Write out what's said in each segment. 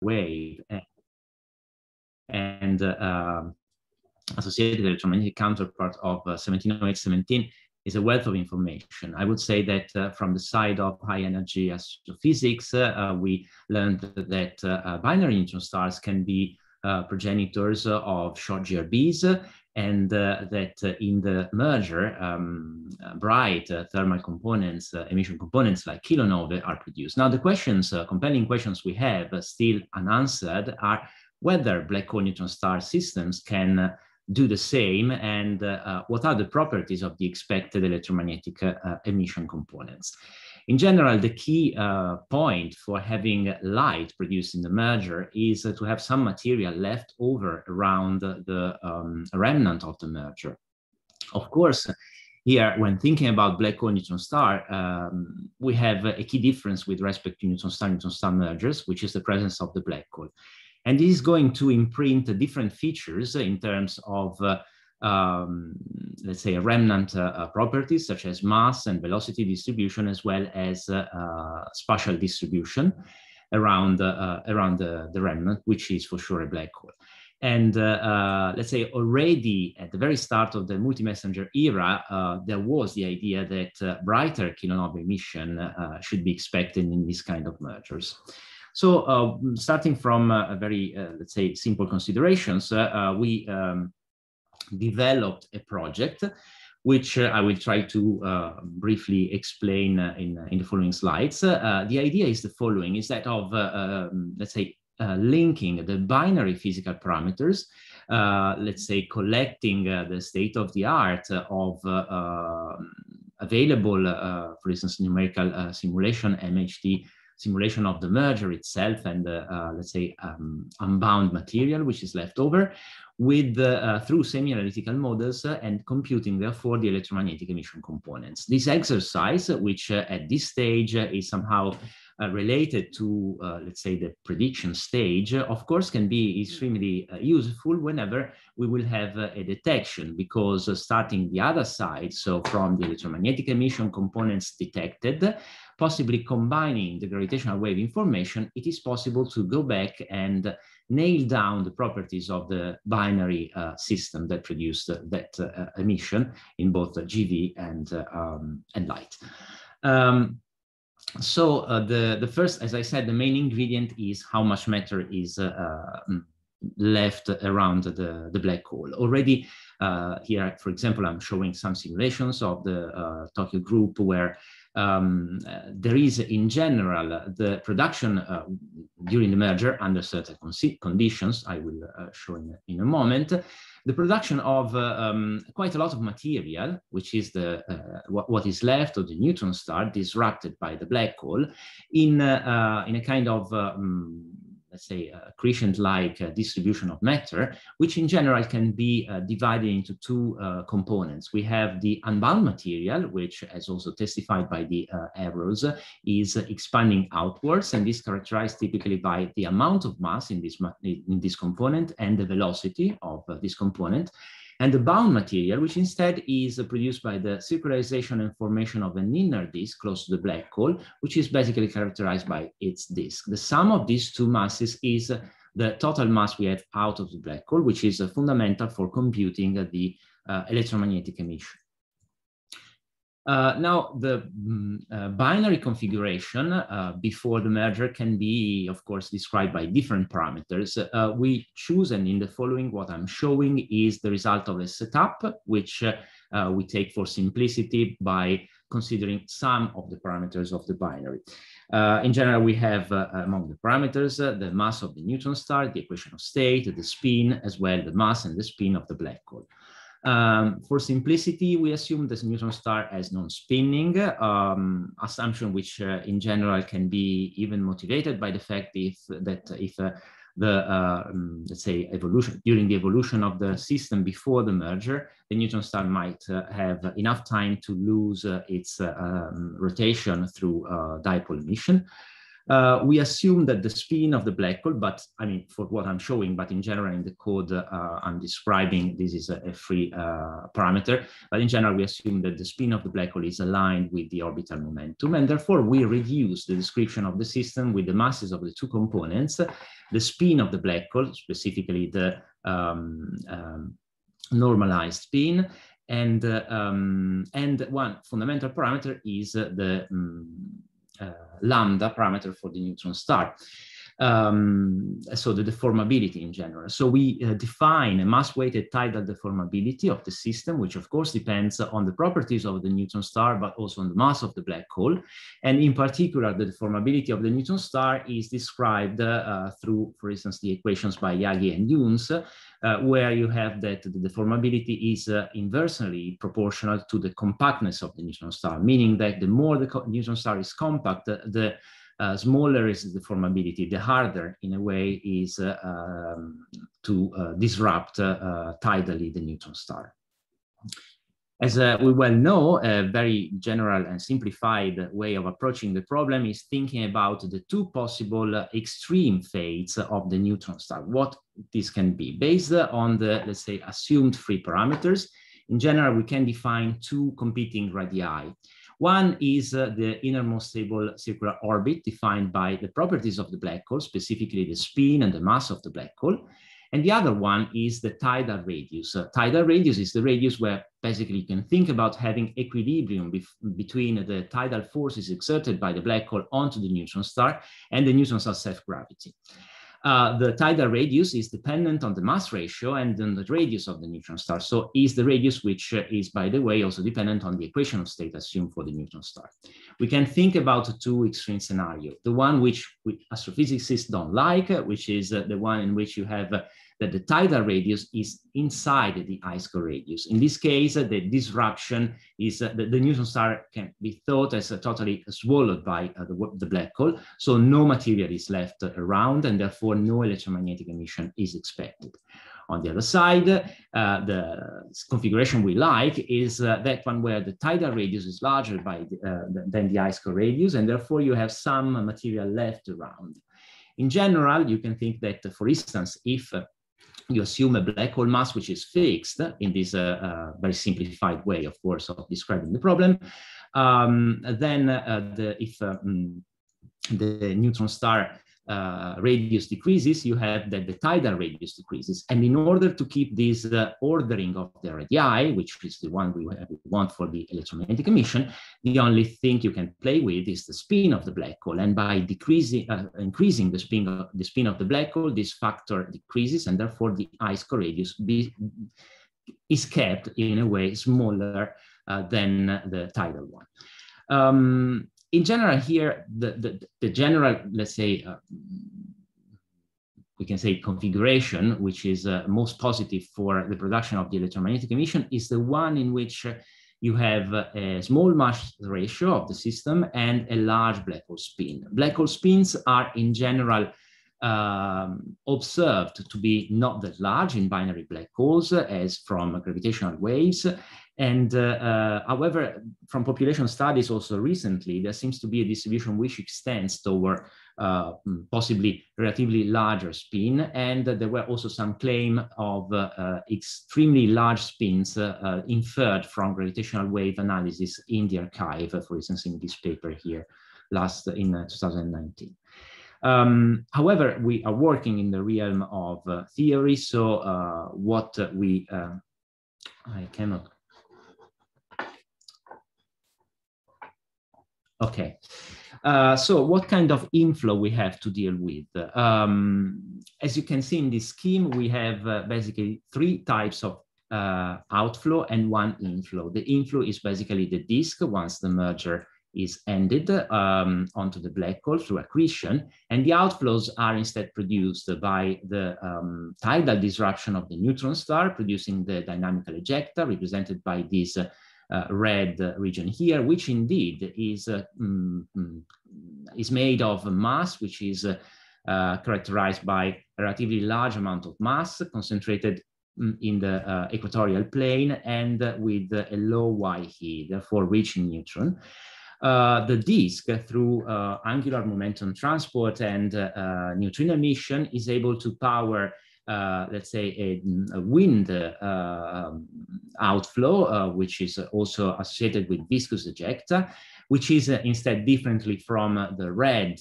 wave and associated electromagnetic counterpart of 1708-17 is a wealth of information. I would say that from the side of high energy astrophysics, we learned that binary neutron stars can be progenitors of short GRBs, and that in the merger, bright thermal components, emission components like kilonovae are produced. Now the questions, compelling questions we have still unanswered are whether black hole neutron star systems can do the same, and what are the properties of the expected electromagnetic emission components. In general, the key point for having light produced in the merger is to have some material left over around the remnant of the merger. Of course, here, when thinking about black hole neutron star, we have a key difference with respect to neutron star mergers, which is the presence of the black hole. And this is going to imprint different features in terms of, let's say, remnant properties, such as mass and velocity distribution, as well as spatial distribution around the remnant, which is for sure a black hole. And let's say already at the very start of the multi-messenger era, there was the idea that brighter kilonovae emission should be expected in these kind of mergers. So starting from a very, let's say, simple considerations, we developed a project, which I will try to briefly explain in the following slides. The idea is the following, is that of, let's say, linking the binary physical parameters, let's say, collecting the state-of-the-art of available, for instance, numerical simulation, MHD, simulation of the merger itself, and let's say unbound material which is left over, with through semi-analytical models and computing therefore the electromagnetic emission components. This exercise, which at this stage is somehow related to, let's say, the prediction stage, of course, can be extremely useful whenever we will have a detection, because starting the other side, so from the electromagnetic emission components detected, possibly combining the gravitational wave information, it is possible to go back and nail down the properties of the binary system that produced that emission in both GV and light. So the first, as I said, the main ingredient is how much matter is left around the black hole. Already here, for example, I'm showing some simulations of the Tokyo group where there is, in general, the production during the merger under certain conditions, I will show in a moment, the production of quite a lot of material, which is the what is left of the neutron star disrupted by the black hole, in a kind of let's say crescent-like distribution of matter, which in general can be divided into two components. We have the unbound material, which, as also testified by the arrows, is expanding outwards, and is characterized typically by the amount of mass in this component and the velocity of this component. And the bound material, which instead is produced by the circularization and formation of an inner disk close to the black hole, which is basically characterized by its disk. The sum of these two masses is the total mass we have out of the black hole, which is fundamental for computing the electromagnetic emission. Now, the binary configuration before the merger can be, of course, described by different parameters. We choose, and in the following, what I'm showing is the result of a setup, which we take for simplicity by considering some of the parameters of the binary. In general, we have among the parameters the mass of the neutron star, the equation of state, the spin, as well the mass and the spin of the black hole. For simplicity, we assume this neutron star as non-spinning, assumption which in general can be even motivated by the fact if let's say during the evolution of the system before the merger, the neutron star might have enough time to lose its rotation through dipole emission. We assume that the spin of the black hole, but I mean, for what I'm showing, but in general in the code I'm describing, this is a free parameter, but in general we assume that the spin of the black hole is aligned with the orbital momentum, and therefore we reduce the description of the system with the masses of the two components, the spin of the black hole, specifically the normalized spin, and one fundamental parameter is the lambda parameter for the neutron star. So the deformability in general. So we define a mass-weighted tidal deformability of the system, which of course depends on the properties of the neutron star, but also on the mass of the black hole. And in particular, the deformability of the neutron star is described through, for instance, the equations by Yagi and Yunes, where you have that the deformability is inversely proportional to the compactness of the neutron star, meaning that the more the neutron star is compact, the smaller is the deformability, the harder, in a way, is to disrupt tidally the neutron star. As we well know, a very general and simplified way of approaching the problem is thinking about the two possible extreme fates of the neutron star. What this can be based on the, let's say, assumed free parameters. In general, we can define two competing radii. One is the innermost stable circular orbit defined by the properties of the black hole, specifically the spin and the mass of the black hole. And the other one is the tidal radius. Tidal radius is the radius where basically you can think about having equilibrium between the tidal forces exerted by the black hole onto the neutron star and the neutron star self-gravity. The tidal radius is dependent on the mass ratio and on the radius of the neutron star. So is the radius, which is, by the way, also dependent on the equation of state assumed for the neutron star. We can think about two extreme scenarios. The one which astrophysicists don't like, which is the one in which you have that the tidal radius is inside the ice-core radius. In this case, the disruption is the neutron star can be thought as totally swallowed by the black hole, so no material is left around, and therefore no electromagnetic emission is expected. On the other side, the configuration we like is that one where the tidal radius is larger than the ice-core radius, and therefore you have some material left around. In general, you can think that, for instance, if you assume a black hole mass which is fixed in this very simplified way, of course, of describing the problem, then if the neutron star radius decreases, you have that the tidal radius decreases. And in order to keep this ordering of the radii, which is the one we want for the electromagnetic emission, the only thing you can play with is the spin of the black hole. And by increasing the spin of the black hole, this factor decreases, and therefore the ice-core radius is kept in a way smaller than the tidal one. In general, here, the general, let's say, we can say configuration, which is most positive for the production of the electromagnetic emission, is the one in which you have a small mass ratio of the system and a large black hole spin. Black hole spins are, in general, observed to be not that large in binary black holes as from gravitational waves. And however, from population studies also recently, there seems to be a distribution which extends toward possibly relatively larger spin. And there were also some claim of extremely large spins inferred from gravitational wave analysis in the archive, for instance, in this paper here, in 2019. However, we are working in the realm of theory, so what we, I cannot. Okay, so what kind of inflow we have to deal with? As you can see in this scheme, we have basically three types of outflow and one inflow. The inflow is basically the disk once the merger is ended onto the black hole through accretion, and the outflows are instead produced by the tidal disruption of the neutron star, producing the dynamical ejecta represented by this red region here, which indeed is made of mass, which is characterized by a relatively large amount of mass concentrated in the equatorial plane and with a low y-he, therefore rich in neutron. The disk, through angular momentum transport and neutrino emission, is able to power, let's say, a wind outflow, which is also associated with viscous ejecta, which is instead differently from the red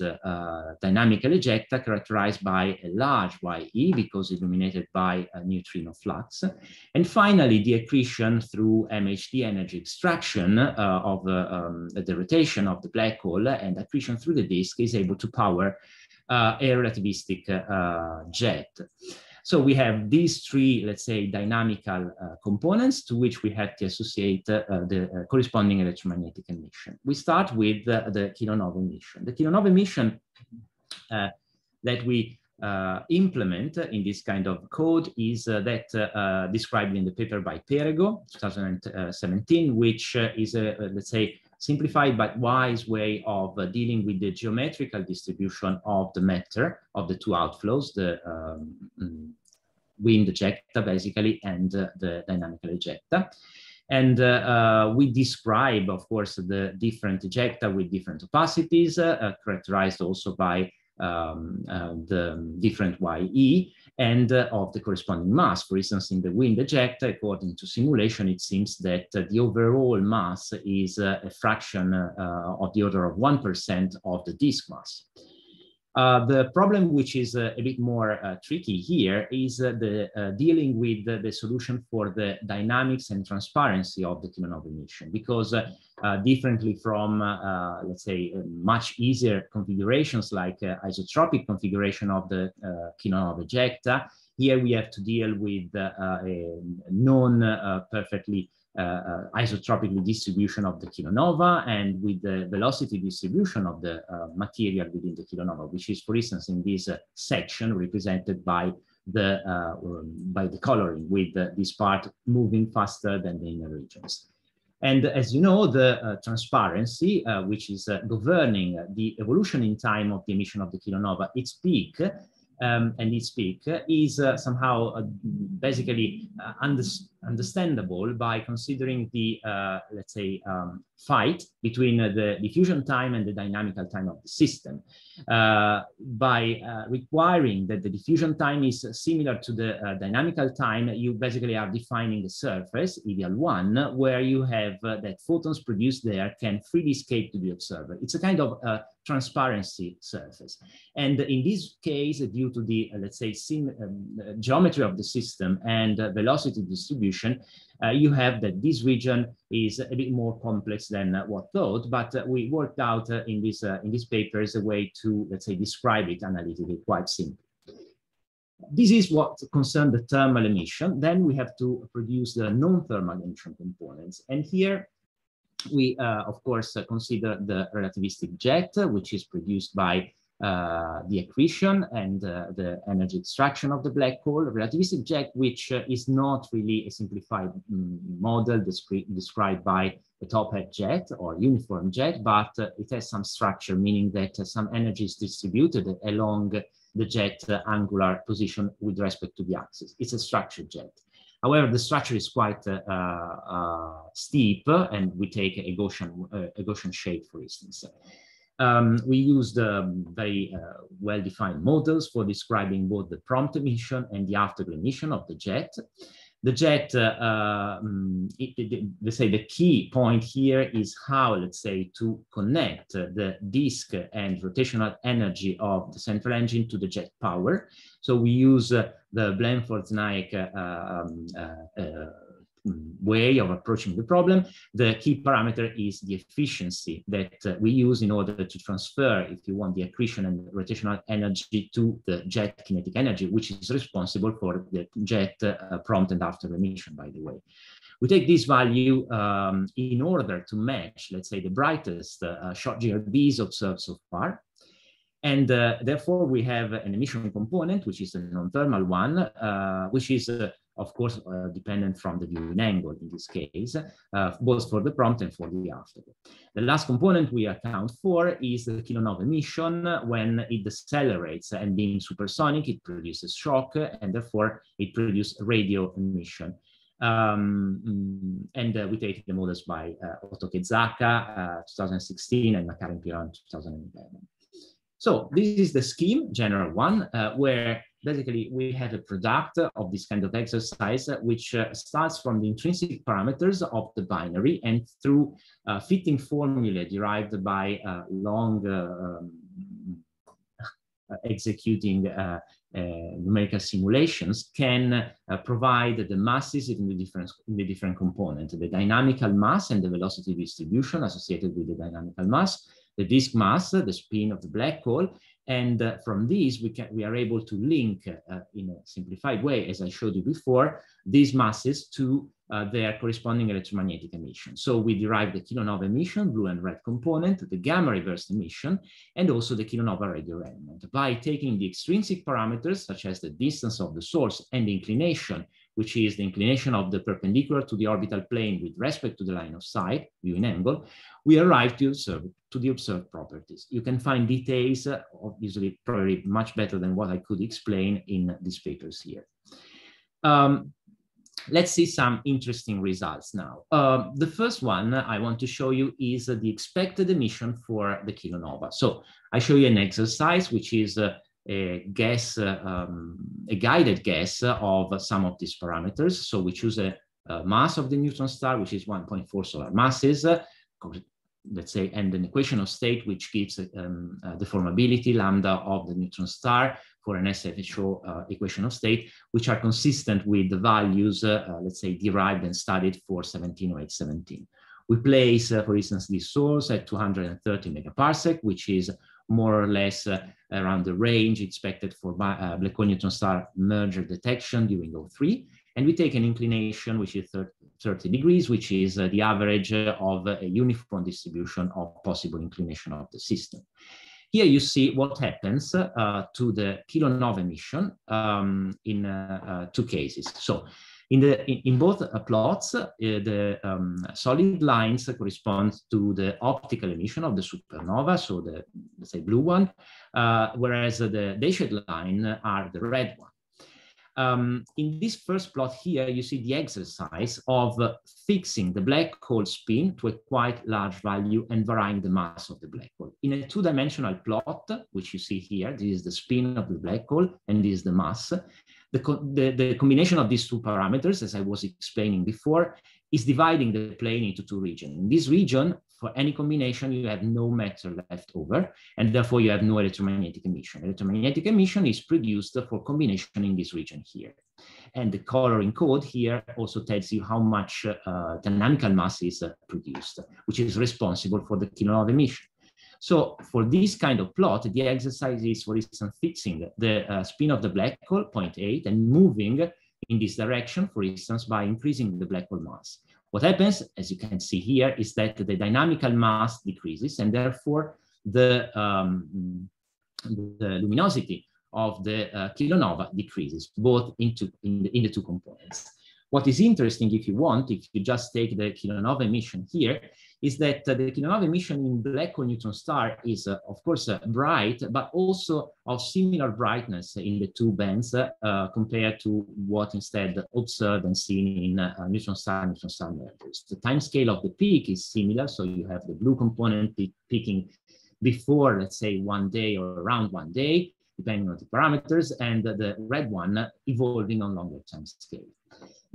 dynamical ejecta, characterized by a large YE because illuminated by a neutrino flux. And finally, the accretion through MHD energy extraction of the rotation of the black hole and accretion through the disk is able to power a relativistic jet. So we have these three, let's say, dynamical components to which we have to associate the corresponding electromagnetic emission. We start with the kilonova emission. The kilonova emission that we implement in this kind of code is that described in the paper by Pierre 2017, which is a, let's say, simplified but wise way of dealing with the geometrical distribution of the matter of the two outflows, the wind ejecta basically and the dynamical ejecta. And we describe, of course, the different ejecta with different opacities, characterized also by the different YE and of the corresponding mass. For instance, in the wind ejecta, according to simulation, it seems that the overall mass is a fraction of the order of 1% of the disk mass. The problem, which is a bit more tricky here, is dealing with the solution for the dynamics and transparency of the kilonova emission, because differently from, let's say, much easier configurations like isotropic configuration of the kilonova ejecta, here we have to deal with a non-perfectly isotropically distribution of the kilonova and with the velocity distribution of the material within the kilonova, which is, for instance, in this section represented by the coloring, with this part moving faster than the inner regions. And as you know, the transparency, which is governing the evolution in time of the emission of the kilonova, its peak, and its peak is somehow basically understandable by considering the, let's say, fight between the diffusion time and the dynamical time of the system. By requiring that the diffusion time is similar to the dynamical time, you basically are defining the surface, ideal one, where you have that photons produced there can freely escape to the observer. It's a kind of transparency surface. And in this case, due to the, let's say, geometry of the system and velocity distribution, you have that this region is a bit more complex than what thought, but we worked out in this paper as a way to, let's say, describe it analytically quite simply. This is what concerns the thermal emission. Then we have to produce the non-thermal emission components. And here we, of course, consider the relativistic jet, which is produced by the accretion and the energy extraction of the black hole. Relativistic jet, which is not really a simplified model described by a top hat jet or uniform jet, but it has some structure, meaning that some energy is distributed along the jet angular position with respect to the axis. It's a structured jet. However, the structure is quite steep, and we take a Gaussian shape, for instance. We used very well-defined models for describing both the prompt emission and the afterglow emission of the jet. The jet, let's say the key point here is how, let's say, to connect the disk and rotational energy of the central engine to the jet power. So we use the Blandford-Naik way of approaching the problem. The key parameter is the efficiency that we use in order to transfer, if you want, the accretion and rotational energy to the jet kinetic energy, which is responsible for the jet prompt and after emission, by the way. We take this value in order to match, let's say, the brightest short GRBs observed so far. And therefore, we have an emission component, which is a non-thermal one, which is of course, dependent from the viewing angle in this case, both for the prompt and for the afterglow. The last component we account for is the kilonova emission. When it decelerates and being supersonic, it produces shock, and therefore it produces radio emission. We take the models by Otto Kezaka, 2016, and Pierre in 2011. So this is the scheme, general one, where basically we have a product of this kind of exercise, which starts from the intrinsic parameters of the binary and through fitting formula derived by long executing numerical simulations can provide the masses in the different components, the dynamical mass and the velocity distribution associated with the dynamical mass, the disk mass, the spin of the black hole, and from these we are able to link in a simplified way, as I showed you before, these masses to their corresponding electromagnetic emission. So we derive the kilonova emission, blue and red component, the gamma reversed emission, and also the kilonova radio element by taking the extrinsic parameters such as the distance of the source and the inclination, which is the inclination of the perpendicular to the orbital plane with respect to the line of sight, viewing angle. We arrive to the observed properties. You can find details, obviously probably much better than what I could explain in these papers here. Let's see some interesting results now. The first one I want to show you is the expected emission for the kilonova. So I show you an exercise, which is a guess, a guided guess of some of these parameters. So we choose a mass of the neutron star, which is 1.4 solar masses, let's say, and an equation of state, which gives the formability lambda of the neutron star for an SFHO equation of state, which are consistent with the values, let's say, derived and studied for 170817. We place, for instance, this source at 230 megaparsec, which is more or less around the range expected for black hole neutron star merger detection during O3. And we take an inclination, which is 30 degrees, which is the average of a uniform distribution of possible inclination of the system. Here you see what happens to the kilonova emission in two cases. So in both plots, the solid lines correspond to the optical emission of the supernova, so the, let's say, blue one, whereas the dashed line are the red one. In this first plot here, you see the exercise of fixing the black hole spin to a quite large value and varying the mass of the black hole. In a two-dimensional plot, which you see here, this is the spin of the black hole and this is the mass. The combination of these two parameters, as I was explaining before, is dividing the plane into two regions. In this region, for any combination, you have no matter left over, and therefore you have no electromagnetic emission. Electromagnetic emission is produced for combination in this region here. And the coloring code here also tells you how much dynamical mass is produced, which is responsible for the kilonova emission. So for this kind of plot, the exercise is, for instance, fixing the spin of the black hole, 0.8, and moving in this direction, for instance, by increasing the black hole mass. What happens, as you can see here, is that the dynamical mass decreases, and therefore the luminosity of the kilonova decreases, both in the two components. What is interesting, if you want, if you just take the kilonova emission here, is that the kilonova emission in black hole neutron star is, of course, bright, but also of similar brightness in the two bands compared to what instead observed and seen in neutron star mergers. The time scale of the peak is similar, so you have the blue component peaking before, let's say, 1 day or around 1 day, depending on the parameters, and the red one evolving on longer time scale.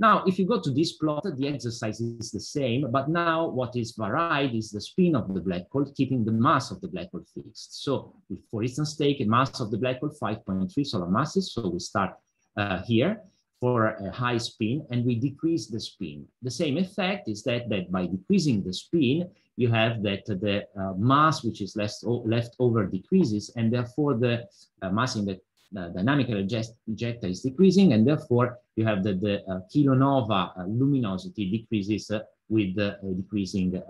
Now, if you go to this plot, the exercise is the same, but now what is varied is the spin of the black hole, keeping the mass of the black hole fixed. So, we, for instance, take a mass of the black hole, 5.3 solar masses. So we start here for a high spin, and we decrease the spin. The same effect is that by decreasing the spin, you have that the mass which is left over decreases, and therefore the mass in the dynamical ejecta is decreasing, and therefore you have that the kilonova luminosity decreases with the decreasing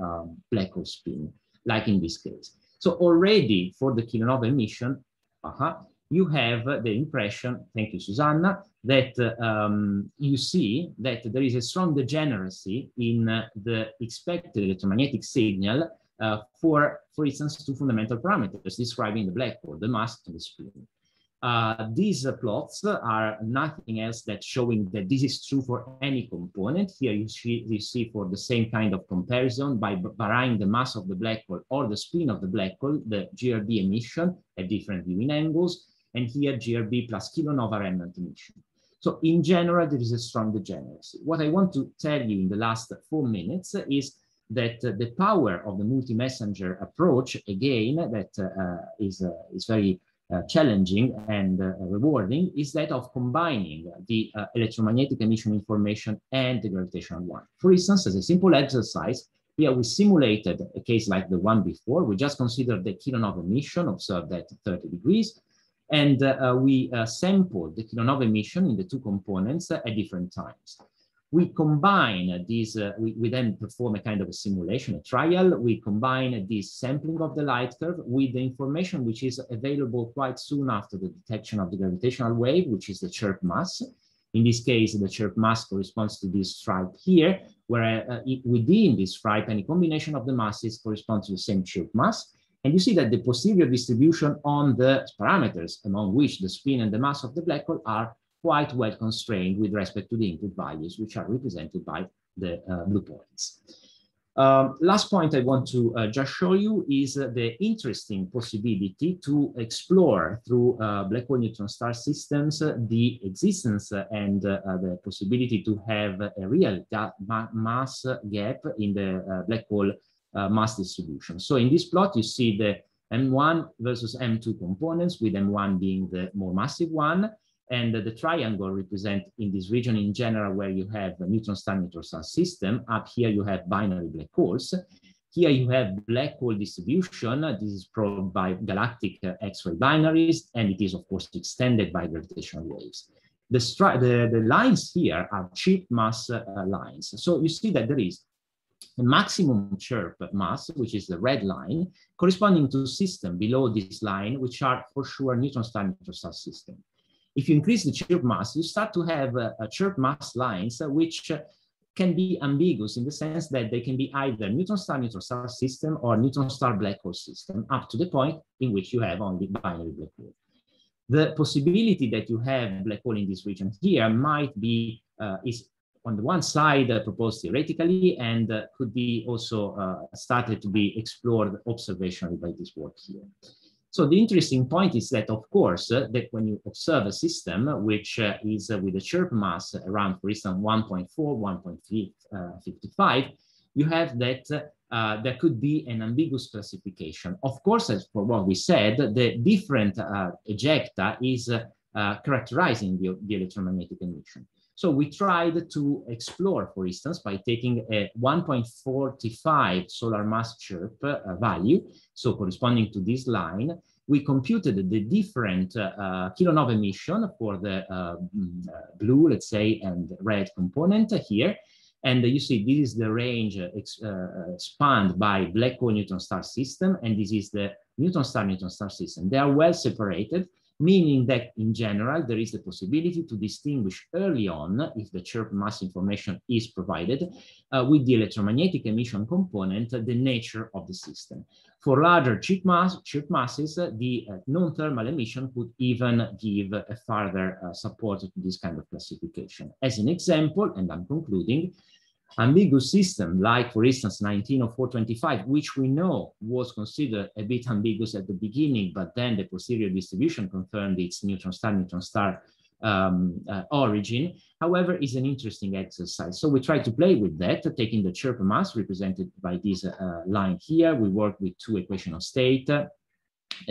black hole spin, like in this case. So already for the kilonova emission, you have the impression, thank you, Susanna, that you see that there is a strong degeneracy in the expected electromagnetic signal for instance, two fundamental parameters describing the black hole, the mass and the spin. These plots are nothing else than showing that this is true for any component. Here you see for the same kind of comparison, by varying the mass of the black hole or the spin of the black hole, the GRB emission at different viewing angles, and here GRB plus kilonova remnant emission. So in general, there is a strong degeneracy. What I want to tell you in the last 4 minutes is that the power of the multi-messenger approach, again, that is very challenging and rewarding, is that of combining the electromagnetic emission information and the gravitational one. For instance, as a simple exercise, here we simulated a case like the one before. We just considered the kilonova emission observed at 30 degrees, and we sampled the kilonova emission in the two components at different times. We combine these, we then perform a kind of a simulation, a trial. We combine this sampling of the light curve with the information which is available quite soon after the detection of the gravitational wave, which is the chirp mass. In this case, the chirp mass corresponds to this stripe here, where within this stripe, any combination of the masses corresponds to the same chirp mass. And you see that the posterior distribution on the parameters among which the spin and the mass of the black hole are quite well constrained with respect to the input values, which are represented by the blue points. Last point I want to just show you is the interesting possibility to explore through black hole neutron star systems the existence and the possibility to have a real mass gap in the black hole mass distribution. So in this plot, you see the M1 versus M2 components, with M1 being the more massive one. And the triangle represent in this region in general where you have a neutron star system. Up here you have binary black holes. Here you have black hole distribution. This is probed by galactic X-ray binaries, and it is of course extended by gravitational waves. The lines here are chip mass lines. So you see that there is the maximum chirp mass, which is the red line, corresponding to system below this line, which are for sure neutron star system. If you increase the chirp mass, you start to have chirp mass lines which can be ambiguous in the sense that they can be either neutron star system or neutron star black hole system, up to the point in which you have only binary black hole. The possibility that you have black hole in this region here might be, is on the one side proposed theoretically, and could be also started to be explored observationally by this work here. So the interesting point is that, of course, that when you observe a system which is with a chirp mass around, for instance, 1.4, 1.55, you have that there could be an ambiguous classification. Of course, as for what we said, the different ejecta is characterizing the electromagnetic emission. So we tried to explore, for instance, by taking a 1.45 solar mass chirp value, so corresponding to this line. We computed the different kilonova emission for the blue, let's say, and red component here. And you see, this is the range spanned by black hole neutron star system, and this is the neutron star system. They are well separated, meaning that in general, there is the possibility to distinguish early on, if the chirp mass information is provided, with the electromagnetic emission component, the nature of the system. For larger chirp masses, the non-thermal emission could even give a further support to this kind of classification. As an example, and I'm concluding, ambiguous system, like for instance 190425, which we know was considered a bit ambiguous at the beginning, but then the posterior distribution confirmed its neutron star origin, however, is an interesting exercise. So we try to play with that, taking the chirp mass represented by this line here. We work with two equations of state, a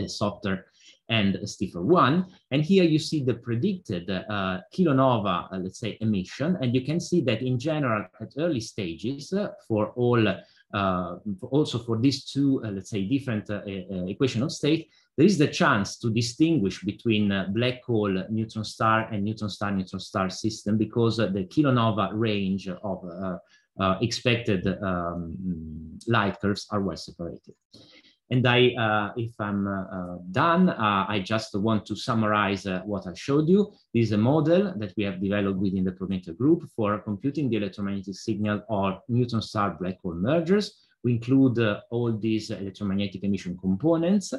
softer and a stiffer one. And here you see the predicted kilonova, let's say, emission. And you can see that in general, at early stages, for all, also for these two, let's say, different equation of state, there is the chance to distinguish between black hole neutron star and neutron star system, because the kilonova range of expected light curves are well separated. And if I'm done, I just want to summarize what I showed you. This is a model that we have developed within the Prometheus group for computing the electromagnetic signal of neutron star black hole mergers. We include all these electromagnetic emission components.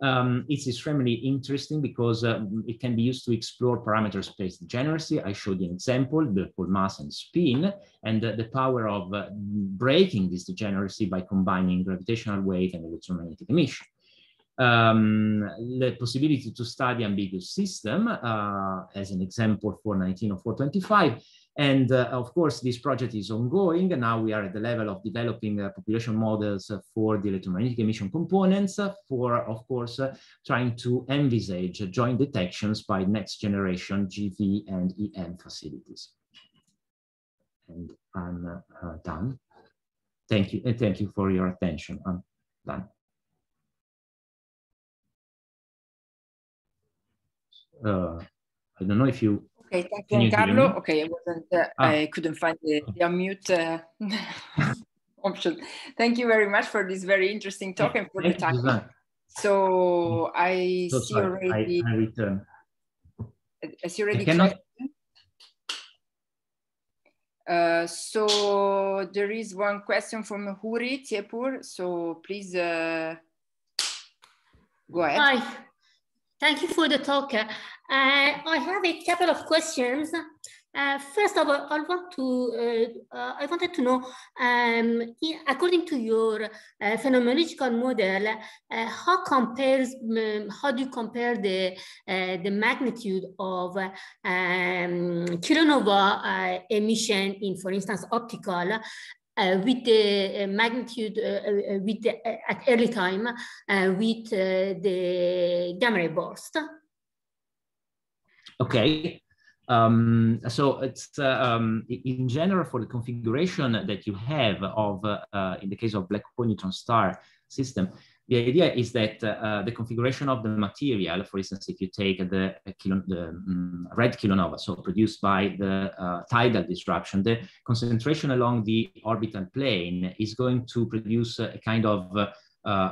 It's extremely interesting because it can be used to explore parameter space degeneracy. I showed you an example, the full mass and spin, and the power of breaking this degeneracy by combining gravitational wave and electromagnetic emission. The possibility to study ambiguous system as an example for 1904-25. And of course, this project is ongoing. Now we are at the level of developing population models for the electromagnetic emission components for, of course, trying to envisage joint detections by next generation GV and EM facilities. And I'm done. Thank you, and thank you for your attention. I'm done. I don't know if you. Okay, thank you, Giancarlo. Okay, I couldn't find the unmute option. Thank you very much for this very interesting talk and for the time. So I see already. I return. I see already. So there is one question from Henri. So please go ahead. Hi. Thank you for the talk. I have a couple of questions. First of all, I wanted to know, according to your phenomenological model, how do you compare the magnitude of kilonova emission in, for instance, optical with the magnitude at early time with the gamma ray burst? Okay. So it's in general for the configuration that you have of, in the case of black hole neutron star system, the idea is that the configuration of the material, for instance, if you take the red kilonova, so produced by the tidal disruption, the concentration along the orbital plane is going to produce a kind of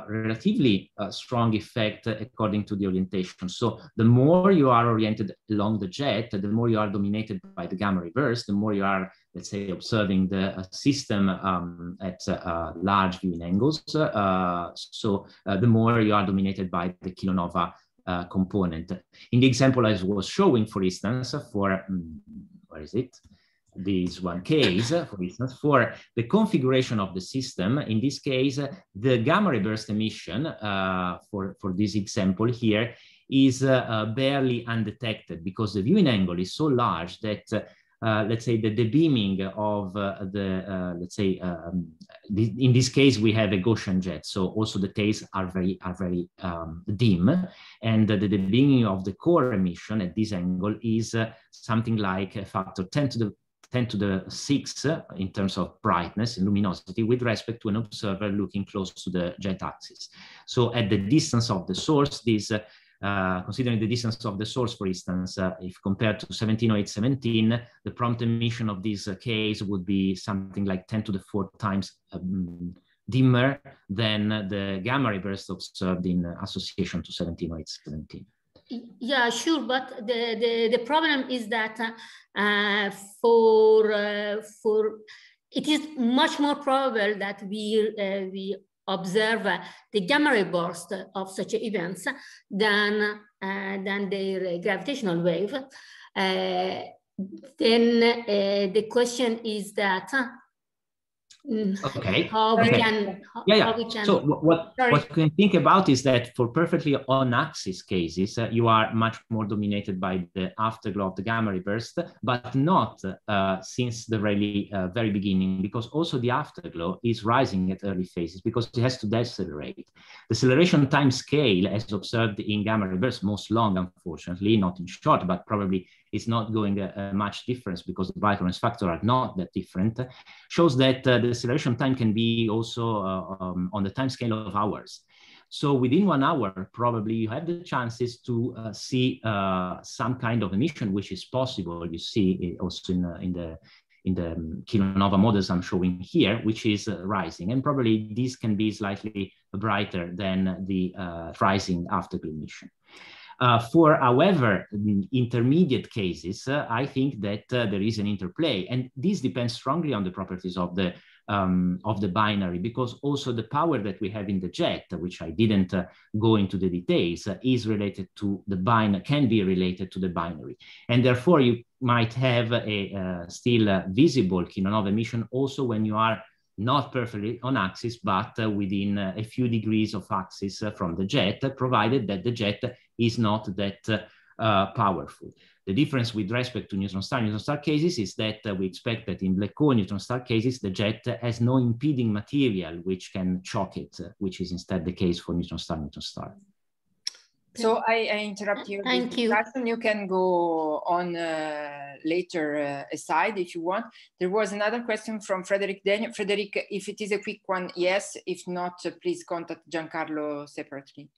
relatively strong effect according to the orientation. So the more you are oriented along the jet, the more you are dominated by the gamma ray burst, the more you are, let's say, observing the system at large viewing angles. So the more you are dominated by the kilonova component. In the example I was showing, for instance, for, where is it? This one case, for instance, for the configuration of the system, in this case, the gamma ray burst emission for this example here is barely undetected because the viewing angle is so large that let's say the beaming of let's say in this case we have a Gaussian jet, so also the tails are very dim, and the beaming of the core emission at this angle is something like a factor 10 to the 6 in terms of brightness and luminosity with respect to an observer looking close to the jet axis. So at the distance of the source, this considering the distance of the source, for instance, if compared to 1708-17, the prompt emission of this case would be something like 10 to the 4 times dimmer than the gamma ray burst observed in association to 1708-17. Yeah, sure, but the problem is that for it is much more probable that we observe the gamma ray burst of such events than their gravitational wave. Then the question is that okay. How we can. So what you can think about is that for perfectly on-axis cases, you are much more dominated by the afterglow of the gamma ray burst, but not since the really very beginning, because also the afterglow is rising at early phases because it has to decelerate. The acceleration time scale, as observed in gamma ray burst, most long, unfortunately, not in short, but probably is not going much difference because the brightness factor are not that different, shows that the acceleration time can be also on the time scale of hours. So within 1 hour, probably you have the chances to see some kind of emission, which is possible. You see also in the kilonova models I'm showing here, which is rising, and probably this can be slightly brighter than the rising afterglow emission. For, however, intermediate cases, I think that there is an interplay, and this depends strongly on the properties of the the binary, because also the power that we have in the jet, which I didn't go into the details, is related to the binary, can be related to the binary. And therefore you might have a still visible Kinonov emission also when you are not perfectly on axis, but within a few degrees of axis from the jet, provided that the jet is not that powerful. The difference with respect to neutron star cases is that we expect that in black hole neutron star cases, the jet has no impeding material which can choke it, which is instead the case for neutron star. So I interrupt you. Thank you. You can go on later aside if you want. There was another question from Frederick Daniel. Frederick, if it is a quick one, yes. If not, please contact Giancarlo separately.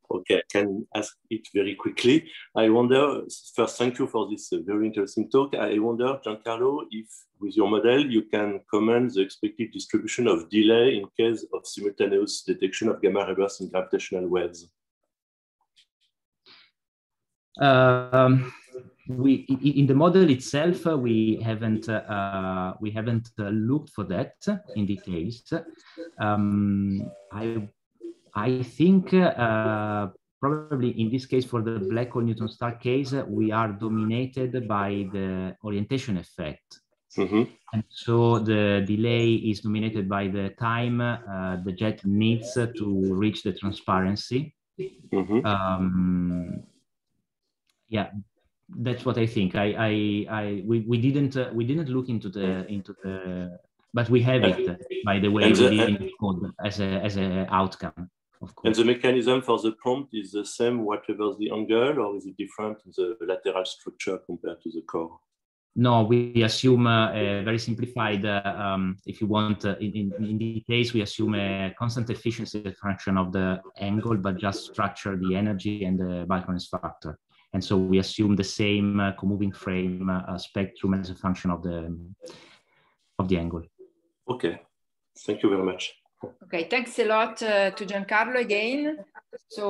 Okay, I can ask it very quickly. I wonder, first, thank you for this very interesting talk. I wonder, Giancarlo, if with your model, you can comment the expected distribution of delay in case of simultaneous detection of gamma reverse in gravitational waves. In the model itself, we haven't looked for that in details. I think probably in this case, for the black hole neutron star case, we are dominated by the orientation effect. And so the delay is dominated by the time the jet needs to reach the transparency. Yeah, that's what I think. We didn't look into the but we have it, by the way, within code as a outcome. Of course. And the mechanism for the prompt is the same whatever the angle, or is it different in the lateral structure compared to the core? No, we assume a very simplified, if you want, in the case, we assume a constant efficiency function of the angle, but just structure the energy and the Balcones factor. And so we assume the same comoving frame spectrum as a function of the angle. Okay, thank you very much. Okay, thanks a lot to Giancarlo again. So